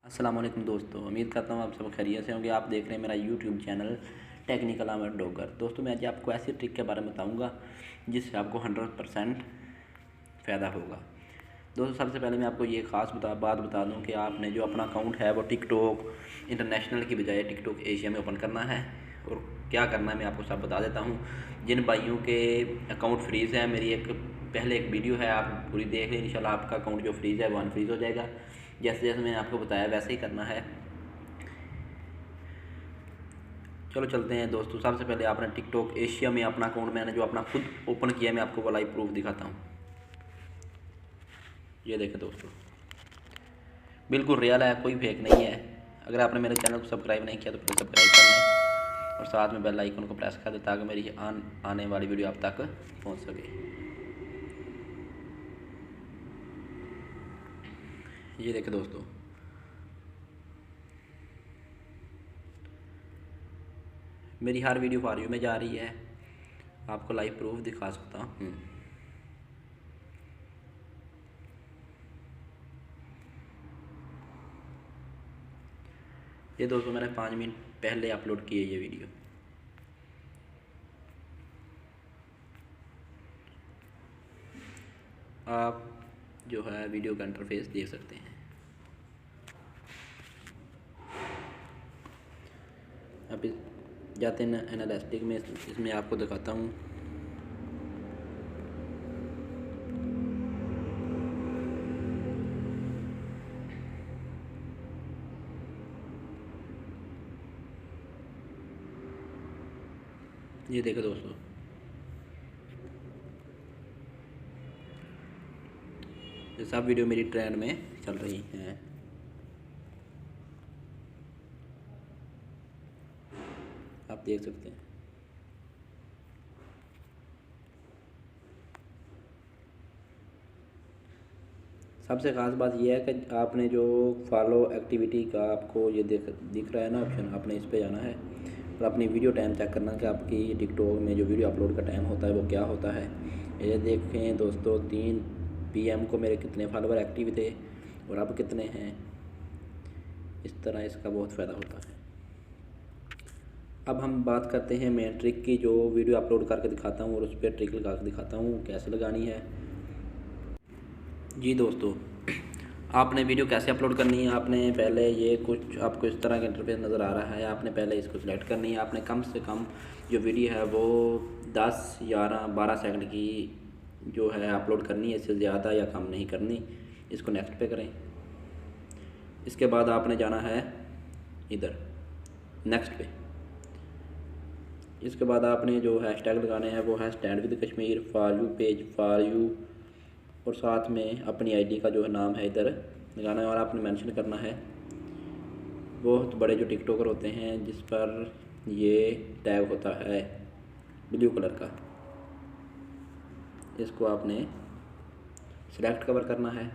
अस्सलाम वालेकुम दोस्तों, उम्मीद करता हूँ आप सब खैरियत से होंगे। आप देख रहे हैं मेरा यूट्यूब चैनल टेक्निकल आमर डॉगर। दोस्तों, मैं आज आपको ऐसी ट्रिक के बारे में बताऊँगा जिससे आपको 100% फ़ायदा होगा। दोस्तों, सबसे पहले मैं आपको ये ख़ास बात बता दूँ कि आपने जो अपना अकाउंट है वो टिकटॉक इंटरनेशनल की बजाय टिकटॉक एशिया में ओपन करना है। और क्या करना है मैं आपको सब बता देता हूँ। जिन भाइयों के अकाउंट फ्रीज़ है, मेरी पहले एक वीडियो है, आप पूरी देख लें। इंशाल्लाह आपका अकाउंट जो फ्रीज़ है वो अनफ्रीज़ हो जाएगा। जैसे जैसे मैंने आपको बताया वैसे ही करना है। चलो चलते हैं दोस्तों। सबसे पहले आपने टिकटॉक एशिया में अपना अकाउंट, मैंने जो अपना खुद ओपन किया है, मैं आपको वो लाइव प्रूफ दिखाता हूँ। ये देखें दोस्तों, बिल्कुल रियल है, कोई फेक नहीं है। अगर आपने मेरे चैनल को सब्सक्राइब नहीं किया तो प्लीज़ सब्सक्राइब कर लें और साथ में बेल आइकन को प्रेस कर दें ताकि मेरी आने वाली वीडियो आप तक पहुँच सके। ये देखें दोस्तों, मेरी हर वीडियो फॉर यू में जा रही है। आपको लाइव प्रूफ दिखा सकता हूँ। ये दोस्तों मैंने 5 मिनट पहले अपलोड की है ये वीडियो। आप जो है वीडियो का इंटरफेस देख सकते हैं। अब जाते हैं एनालिटिक में, इसमें आपको दिखाता हूँ। ये देखो दोस्तों, ये सब वीडियो मेरी ट्रेंड में चल रही हैं। आप देख सकते हैं। सबसे ख़ास बात यह है कि आपने जो फॉलो एक्टिविटी का आपको ये दिख रहा है ना ऑप्शन, आपने इस पर जाना है और अपनी वीडियो टाइम चेक करना कि आपकी टिकटॉक में जो वीडियो अपलोड का टाइम होता है वो क्या होता है। ये देखें दोस्तों, 3 PM को मेरे कितने फॉलोवर एक्टिव थे और अब कितने हैं। इस तरह इसका बहुत फ़ायदा होता है। अब हम बात करते हैं मेन ट्रिक की, जो वीडियो अपलोड करके दिखाता हूँ और उस पर ट्रिक लगा के दिखाता हूँ कैसे लगानी है। जी दोस्तों, आपने वीडियो कैसे अपलोड करनी है। आपने पहले ये कुछ आपको इस तरह का इंटरफेस नज़र आ रहा है। आपने पहले इसको सिलेक्ट करनी है। आपने कम से कम जो वीडियो है वो 10, 11, 12 सेकंड की जो है अपलोड करनी है, इससे ज़्यादा या कम नहीं करनी। इसको नेक्स्ट पे करें। इसके बाद आपने जाना है इधर नेक्स्ट पे। इसके बाद आपने जो हैशटैग लगाने हैं वो है stand with Kashmir, for you page, for you, और साथ में अपनी आईडी का जो है नाम है इधर लगाना है। और आपने मेंशन करना है बहुत बड़े जो टिकटॉकर होते हैं जिस पर ये टैग होता है ब्लू कलर का, इसको आपने सिलेक्ट कवर करना है।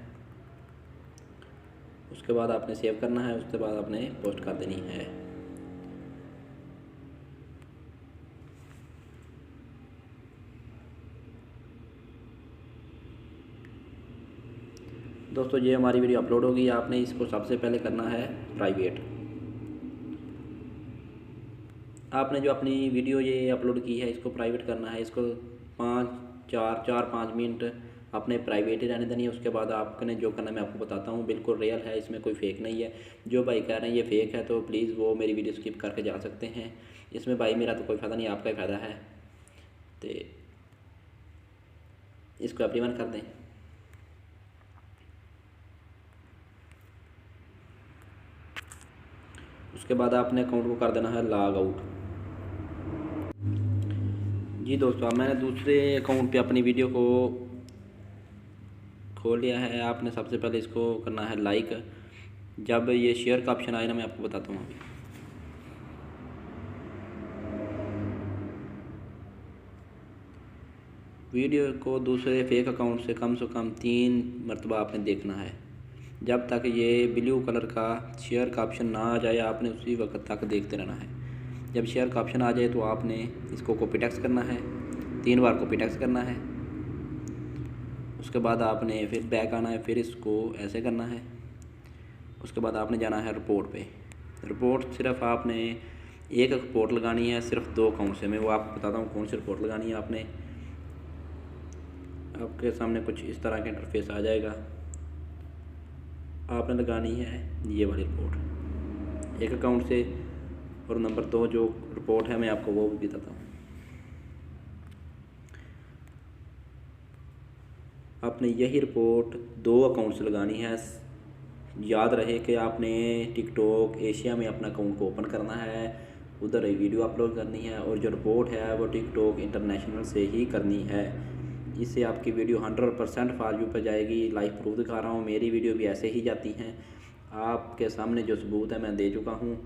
उसके बाद आपने सेव करना है। उसके बाद आपने पोस्ट कर देनी है। दोस्तों, ये हमारी वीडियो अपलोड होगी। आपने इसको सबसे पहले करना है प्राइवेट। आपने जो अपनी वीडियो ये अपलोड की है इसको प्राइवेट करना है। इसको 5 मिनट आपने प्राइवेट ही रहने देनी है। उसके बाद आपने जो करना मैं आपको बताता हूँ, बिल्कुल रियल है, इसमें कोई फेक नहीं है। जो भाई कह रहे हैं ये फेक है तो प्लीज़ वो मेरी वीडियो स्किप करके जा सकते हैं। इसमें भाई मेरा तो कोई फ़ायदा नहीं, आपका ही फ़ायदा है। तो इसको एवरीवन कर दें। उसके बाद आपने अकाउंट को कर देना है लॉग आउट। जी दोस्तों, अब मैंने दूसरे अकाउंट पे अपनी वीडियो को खोल लिया है। आपने सबसे पहले इसको करना है लाइक। जब ये शेयर का ऑप्शन आए ना, मैं आपको बताता हूँ अभी। वीडियो को दूसरे फेक अकाउंट से कम 3 मरतबा आपने देखना है। जब तक ये ब्लू कलर का शेयर का ऑप्शन ना आ जाए, आपने उसी वक्त तक देखते रहना है। जब शेयर का ऑप्शन आ जाए तो आपने इसको कॉपी टेक्स्ट करना है, 3 बार कॉपी टेक्स्ट करना है। उसके बाद आपने फिर बैक आना है, फिर इसको ऐसे करना है उसके बाद आपने जाना है रिपोर्ट पे। रिपोर्ट सिर्फ आपने एक रिपोर्ट लगानी है, सिर्फ 2 अकाउंट से। मैं वो आपको बताता हूँ कौन सी रिपोर्ट लगानी है। आपके सामने कुछ इस तरह का इंटरफेस आ जाएगा। आपने लगानी है ये वाली रिपोर्ट एक अकाउंट से। और नंबर 2 जो रिपोर्ट है मैं आपको वो भी बताता हूँ। आपने यही रिपोर्ट 2 अकाउंट से लगानी है। याद रहे कि आपने टिकटॉक एशिया में अपना अकाउंट को ओपन करना है, उधर ही वीडियो अपलोड करनी है, और जो रिपोर्ट है वो टिकटॉक इंटरनेशनल से ही करनी है। इससे आपकी वीडियो 100% फॉर व्यू पर जाएगी। लाइव प्रूफ दिखा रहा हूँ, मेरी वीडियो भी ऐसे ही जाती हैं। आपके सामने जो सबूत है मैं दे चुका हूँ।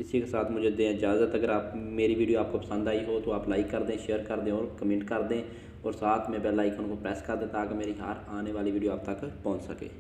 इसी के साथ मुझे दें इजाज़त। अगर आप मेरी वीडियो आपको पसंद आई हो तो आप लाइक कर दें, शेयर कर दें और कमेंट कर दें, और साथ में बेल आइकन को प्रेस कर दें ताकि मेरी हर आने वाली वीडियो आप तक पहुँच सके।